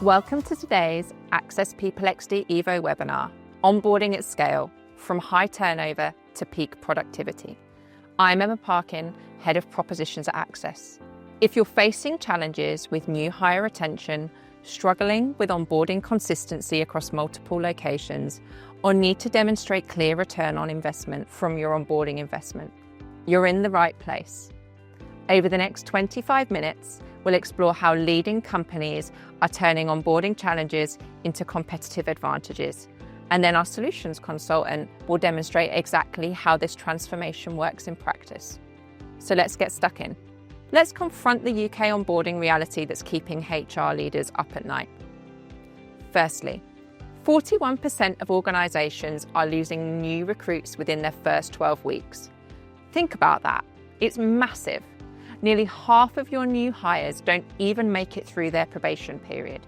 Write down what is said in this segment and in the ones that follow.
Welcome to today's Access PeopleXD Evo webinar, Onboarding at Scale, from high turnover to peak productivity. I'm Emma Parkin, Head of Propositions at Access. If you're facing challenges with new hire retention, struggling with onboarding consistency across multiple locations, or need to demonstrate clear return on investment from your onboarding investment, you're in the right place. Over the next 25 minutes, we'll explore how leading companies are turning onboarding challenges into competitive advantages. And then our solutions consultant will demonstrate exactly how this transformation works in practice. So let's get stuck in. Let's confront the UK onboarding reality that's keeping HR leaders up at night. Firstly, 41% of organisations are losing new recruits within their first 12 weeks. Think about that. It's massive. Nearly half of your new hires don't even make it through their probation period.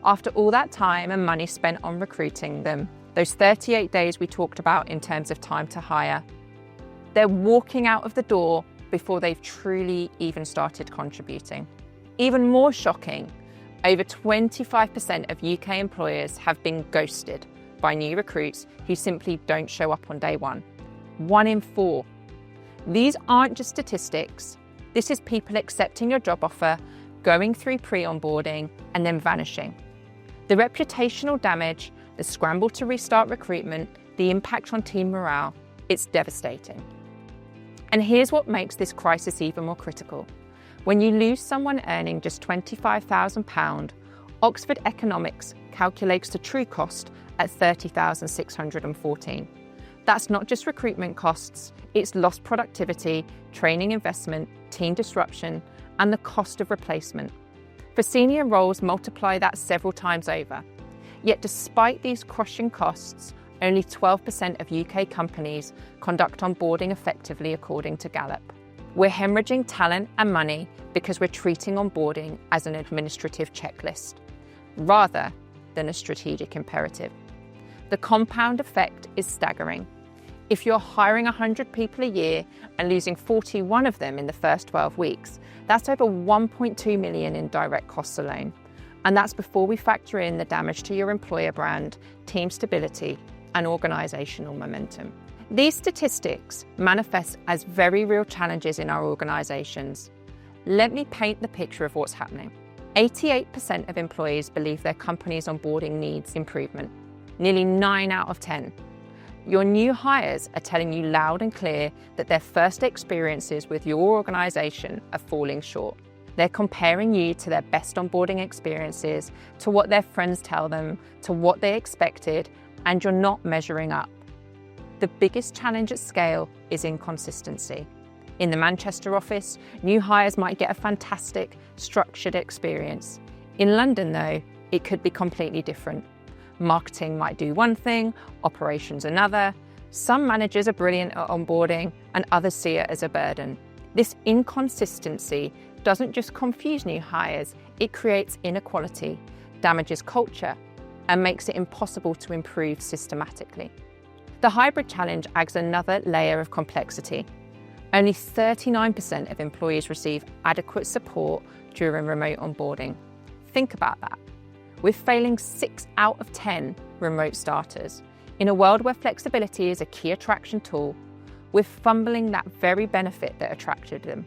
After all that time and money spent on recruiting them, those 38 days we talked about in terms of time to hire, they're walking out of the door before they've truly even started contributing. Even more shocking, over 25% of UK employers have been ghosted by new recruits who simply don't show up on day one. 1 in 4. These aren't just statistics. This is people accepting your job offer, going through pre-onboarding, and then vanishing. The reputational damage, the scramble to restart recruitment, the impact on team morale, it's devastating. And here's what makes this crisis even more critical. When you lose someone earning just £25,000, Oxford Economics calculates the true cost at £30,614. That's not just recruitment costs, it's lost productivity, training investment, team disruption, and the cost of replacement. For senior roles, multiply that several times over. Yet despite these crushing costs, only 12% of UK companies conduct onboarding effectively according to Gallup. We're hemorrhaging talent and money because we're treating onboarding as an administrative checklist, rather than a strategic imperative. The compound effect is staggering. If you're hiring 100 people a year and losing 41 of them in the first 12 weeks, that's over 1.2 million in direct costs alone. And that's before we factor in the damage to your employer brand, team stability, and organisational momentum. These statistics manifest as very real challenges in our organisations. Let me paint the picture of what's happening. 88% of employees believe their company's onboarding needs improvement. Nearly 9 out of 10. Your new hires are telling you loud and clear that their first experiences with your organisation are falling short. They're comparing you to their best onboarding experiences, to what their friends tell them, to what they expected, and you're not measuring up. The biggest challenge at scale is inconsistency. In the Manchester office, new hires might get a fantastic, structured experience. In London, though, it could be completely different. Marketing might do one thing, operations another. Some managers are brilliant at onboarding and others see it as a burden. This inconsistency doesn't just confuse new hires, it creates inequality, damages culture, and makes it impossible to improve systematically. The hybrid challenge adds another layer of complexity. Only 39% of employees receive adequate support during remote onboarding. Think about that. We're failing 6 out of 10 remote starters. In a world where flexibility is a key attraction tool, we're fumbling that very benefit that attracted them.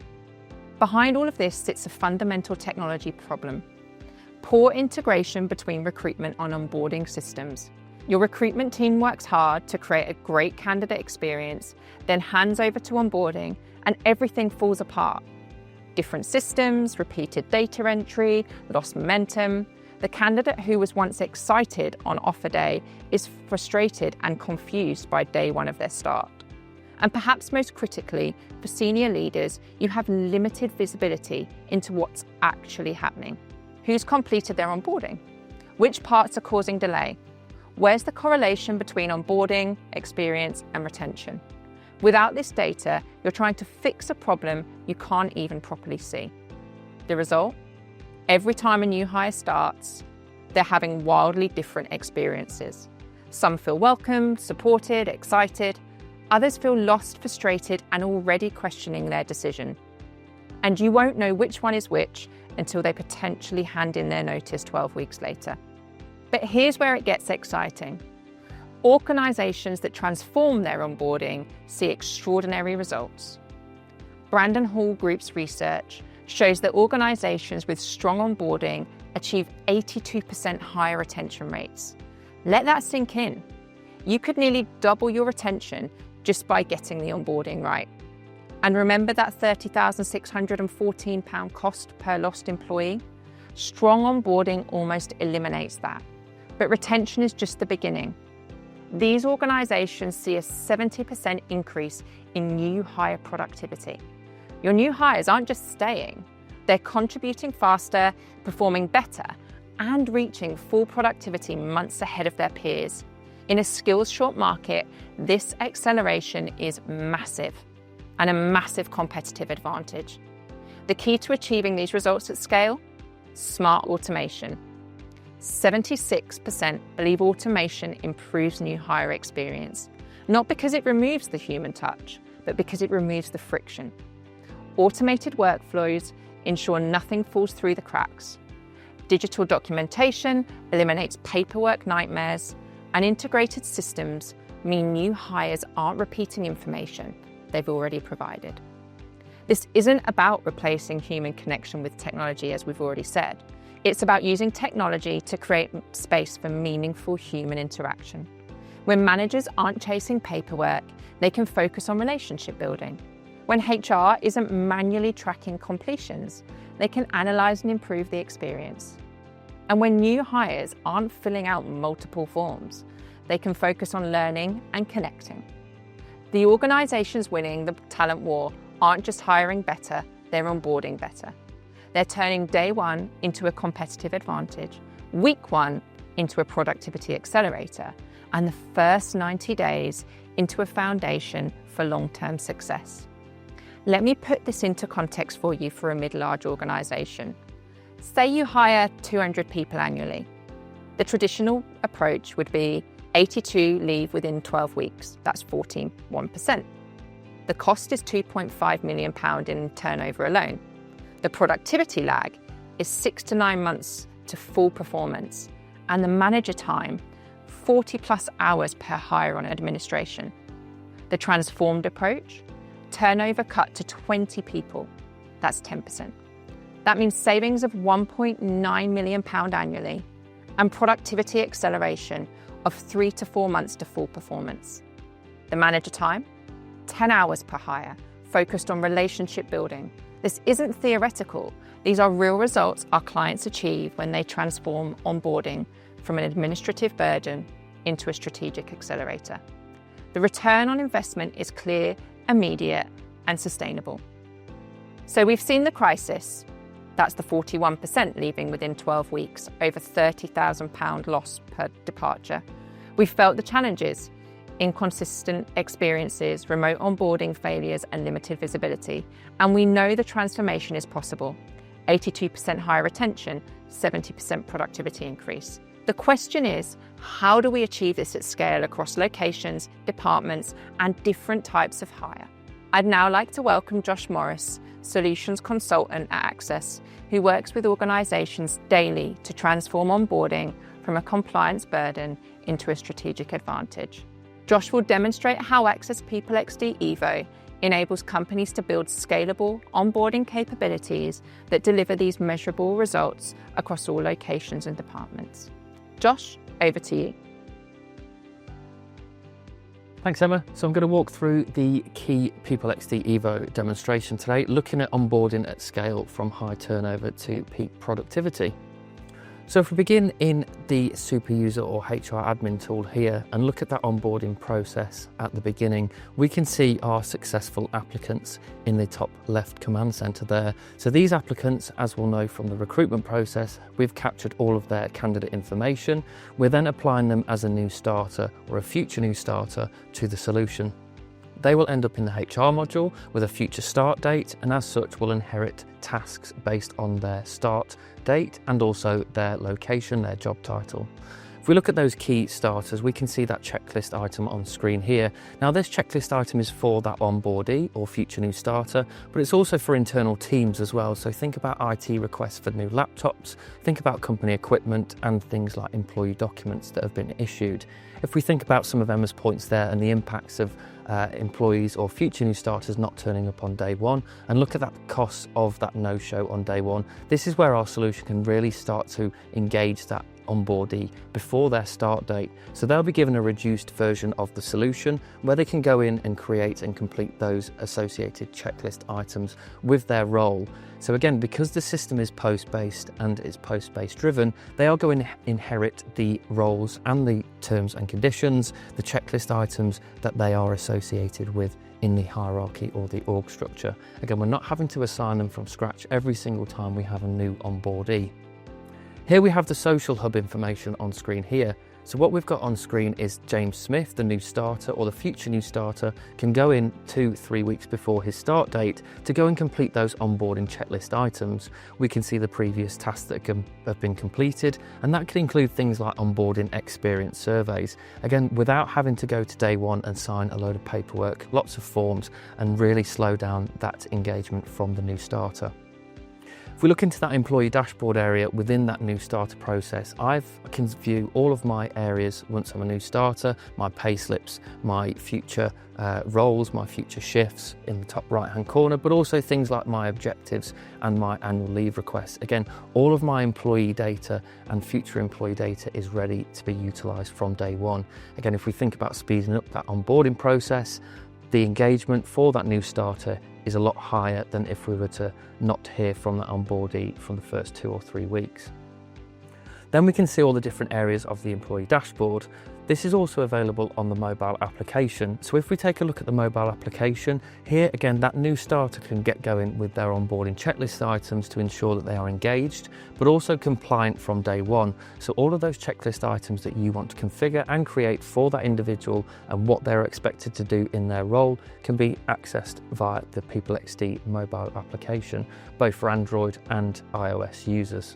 Behind all of this sits a fundamental technology problem. Poor integration between recruitment and onboarding systems. Your recruitment team works hard to create a great candidate experience, then hands over to onboarding, and everything falls apart. Different systems, repeated data entry, lost momentum. The candidate who was once excited on offer day is frustrated and confused by day one of their start. And perhaps most critically, for senior leaders, you have limited visibility into what's actually happening. Who's completed their onboarding? Which parts are causing delay? Where's the correlation between onboarding, experience, and retention? Without this data, you're trying to fix a problem you can't even properly see. The result? Every time a new hire starts, they're having wildly different experiences. Some feel welcomed, supported, excited. Others feel lost, frustrated, and already questioning their decision. And you won't know which one is which until they potentially hand in their notice 12 weeks later. But here's where it gets exciting. Organisations that transform their onboarding see extraordinary results. Brandon Hall Group's research shows that organisations with strong onboarding achieve 82% higher retention rates. Let that sink in. You could nearly double your retention just by getting the onboarding right. And remember that £30,614 cost per lost employee? Strong onboarding almost eliminates that. But retention is just the beginning. These organisations see a 70% increase in new hire productivity. Your new hires aren't just staying, they're contributing faster, performing better, and reaching full productivity months ahead of their peers. In a skills-short market, this acceleration is massive and a massive competitive advantage. The key to achieving these results at scale? Smart automation. 76% believe automation improves new hire experience, not because it removes the human touch, but because it removes the friction. Automated workflows ensure nothing falls through the cracks. Digital documentation eliminates paperwork nightmares, and integrated systems mean new hires aren't repeating information they've already provided. This isn't about replacing human connection with technology, as we've already said. It's about using technology to create space for meaningful human interaction. When managers aren't chasing paperwork, they can focus on relationship building. When HR isn't manually tracking completions, they can analyse and improve the experience. And when new hires aren't filling out multiple forms, they can focus on learning and connecting. The organisations winning the talent war aren't just hiring better, they're onboarding better. They're turning day one into a competitive advantage, week one into a productivity accelerator, and the first 90 days into a foundation for long-term success. Let me put this into context for you for a mid-large organisation. Say you hire 200 people annually. The traditional approach would be 82 leave within 12 weeks. That's 14.1%. The cost is £2.5 million in turnover alone. The productivity lag is 6 to 9 months to full performance, and the manager time, 40 plus hours per hire on administration. The transformed approach, turnover cut to 20 people. That's 10%. That means savings of £1.9 million annually and productivity acceleration of 3 to 4 months to full performance. The manager time, 10 hours per hire, focused on relationship building. This isn't theoretical. These are real results our clients achieve when they transform onboarding from an administrative burden into a strategic accelerator. The return on investment is clear, immediate, and sustainable. So we've seen the crisis. That's the 41% leaving within 12 weeks, over £30,000 loss per departure. We've felt the challenges, inconsistent experiences, remote onboarding failures, and limited visibility. And we know the transformation is possible. 82% higher retention, 70% productivity increase. The question is, how do we achieve this at scale across locations, departments, and different types of hire? I'd now like to welcome Josh Morris, Solutions Consultant at Access, who works with organisations daily to transform onboarding from a compliance burden into a strategic advantage. Josh will demonstrate how Access PeopleXD Evo enables companies to build scalable onboarding capabilities that deliver these measurable results across all locations and departments. Josh, over to you. Thanks, Emma. So I'm going to walk through the key PeopleXD Evo demonstration today, looking at onboarding at scale from high turnover to peak productivity. So if we begin in the super user or HR admin tool here and look at that onboarding process at the beginning, we can see our successful applicants in the top left command center there. So these applicants, as we'll know from the recruitment process, we've captured all of their candidate information. We're then applying them as a new starter or a future new starter to the solution. They will end up in the HR module with a future start date, and as such will inherit tasks based on their start date and also their location, their job title. If we look at those key starters, we can see that checklist item on screen here. Now this checklist item is for that onboardee or future new starter, but it's also for internal teams as well. So think about IT requests for new laptops, think about company equipment and things like employee documents that have been issued. If we think about some of Emma's points there and the impacts of employees or future new starters not turning up on day one, and look at that cost of that no-show on day one, this is where our solution can really start to engage that onboardee before their start date. So they'll be given a reduced version of the solution where they can go in and create and complete those associated checklist items with their role. So again, because the system is post-based and it's post-based driven, they are going to inherit the roles and the terms and conditions, the checklist items that they are associated with in the hierarchy or the org structure. Again, we're not having to assign them from scratch every single time we have a new onboardee. Here we have the social hub information on screen here. So what we've got on screen is James Smith, the new starter or the future new starter, can go in 2-3 weeks before his start date to go and complete those onboarding checklist items. We can see the previous tasks that have been completed, and that can include things like onboarding experience surveys. Again, without having to go to day one and sign a load of paperwork, lots of forms, and really slow down that engagement from the new starter. If we look into that employee dashboard area within that new starter process, I can view all of my areas once I'm a new starter, my pay slips, my future roles, my future shifts in the top right hand corner, but also things like my objectives and my annual leave requests. Again, all of my employee data and future employee data is ready to be utilised from day one. Again, if we think about speeding up that onboarding process, the engagement for that new starter is a lot higher than if we were to not hear from that onboardee from the first 2 or 3 weeks. Then we can see all the different areas of the employee dashboard. This is also available on the mobile application. So if we take a look at the mobile application, here again, that new starter can get going with their onboarding checklist items to ensure that they are engaged, but also compliant from day one. So all of those checklist items that you want to configure and create for that individual and what they're expected to do in their role can be accessed via the PeopleXD mobile application, both for Android and iOS users.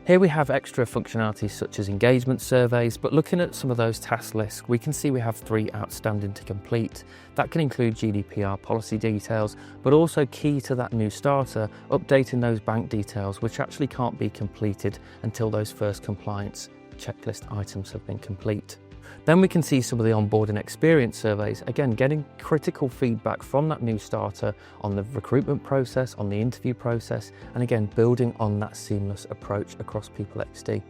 Here we have extra functionalities such as engagement surveys, but looking at some of those task lists, we can see we have 3 outstanding to complete. That can include GDPR policy details, but also key to that new starter, updating those bank details, which actually can't be completed until those first compliance checklist items have been complete. Then we can see some of the onboarding experience surveys, again getting critical feedback from that new starter on the recruitment process, on the interview process, and again building on that seamless approach across PeopleXD.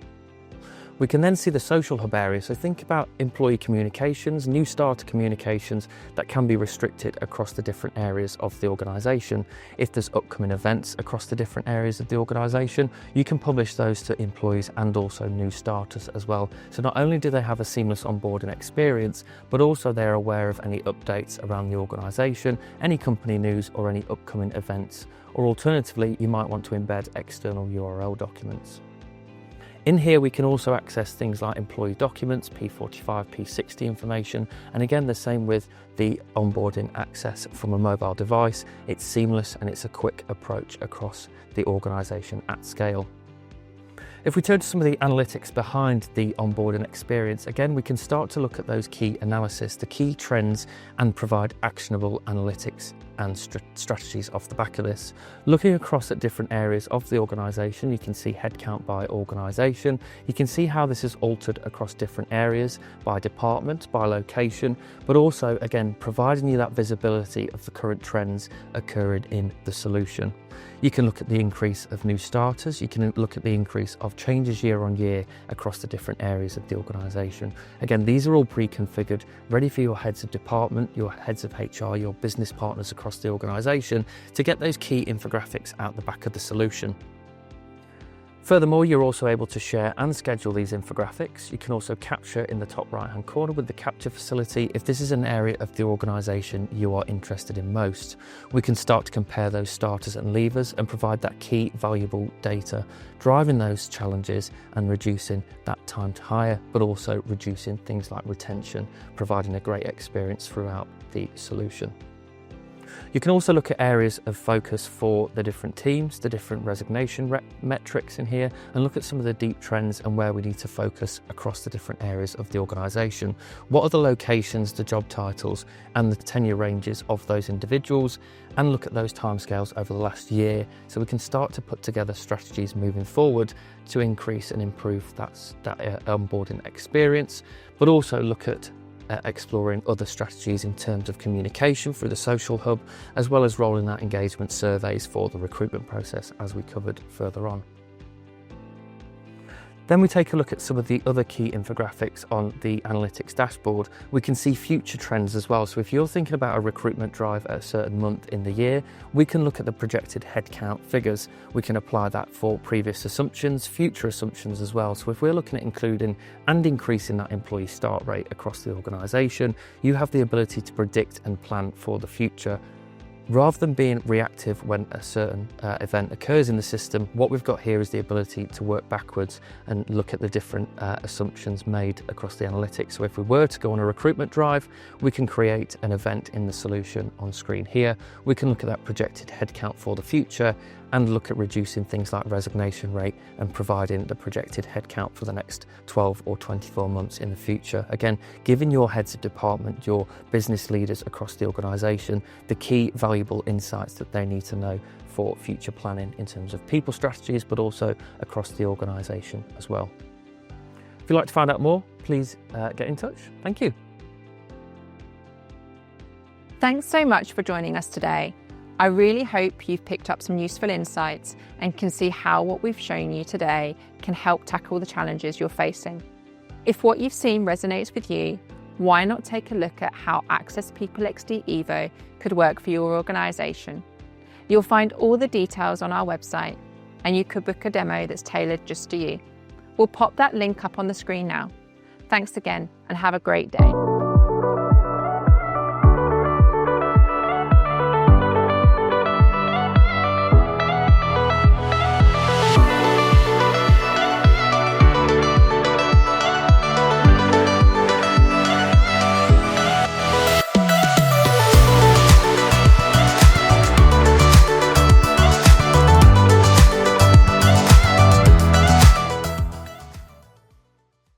We can then see the social hub area, so think about employee communications, new starter communications that can be restricted across the different areas of the organisation. If there's upcoming events across the different areas of the organisation, you can publish those to employees and also new starters as well. So not only do they have a seamless onboarding experience, but also they're aware of any updates around the organisation, any company news or any upcoming events. Or alternatively, you might want to embed external URL documents. In here, we can also access things like employee documents, P45, P60 information, and again, the same with the onboarding access from a mobile device. It's seamless and it's a quick approach across the organisation at scale. If we turn to some of the analytics behind the onboarding experience, again, we can start to look at those key analysis, the key trends, and provide actionable analytics and strategies off the back of this. Looking across at different areas of the organisation, you can see headcount by organisation. You can see how this is altered across different areas by department, by location, but also, again, providing you that visibility of the current trends occurring in the solution. You can look at the increase of new starters, you can look at the increase of changes year on year across the different areas of the organisation. Again, these are all pre-configured, ready for your heads of department, your heads of HR, your business partners across the organisation to get those key infographics out the back of the solution. Furthermore, you're also able to share and schedule these infographics. You can also capture in the top right hand corner with the capture facility if this is an area of the organisation you are interested in most. We can start to compare those starters and leavers and provide that key valuable data, driving those challenges and reducing that time to hire, but also reducing things like retention, providing a great experience throughout the solution. You can also look at areas of focus for the different teams, the different resignation metrics in here, and look at some of the deep trends and where we need to focus across the different areas of the organisation. What are the locations, the job titles, and the tenure ranges of those individuals, and look at those timescales over the last year so we can start to put together strategies moving forward to increase and improve that onboarding experience, but also look at exploring other strategies in terms of communication through the social hub, as well as rolling out engagement surveys for the recruitment process as we covered further on. Then we take a look at some of the other key infographics on the analytics dashboard. We can see future trends as well. So if you're thinking about a recruitment drive at a certain month in the year, we can look at the projected headcount figures. We can apply that for previous assumptions, future assumptions as well. So if we're looking at including and increasing that employee start rate across the organisation, you have the ability to predict and plan for the future. Rather than being reactive when a certain event occurs in the system, what we've got here is the ability to work backwards and look at the different assumptions made across the analytics. So if we were to go on a recruitment drive, we can create an event in the solution on screen here. We can look at that projected headcount for the future and look at reducing things like resignation rate and providing the projected headcount for the next 12 or 24 months in the future. Again, giving your heads of department, your business leaders across the organisation, the key valuable insights that they need to know for future planning in terms of people strategies, but also across the organisation as well. If you'd like to find out more, please get in touch. Thank you. Thanks so much for joining us today. I really hope you've picked up some useful insights and can see how what we've shown you today can help tackle the challenges you're facing. If what you've seen resonates with you, why not take a look at how Access PeopleXD Evo could work for your organisation? You'll find all the details on our website, and you could book a demo that's tailored just to you. We'll pop that link up on the screen now. Thanks again, and have a great day.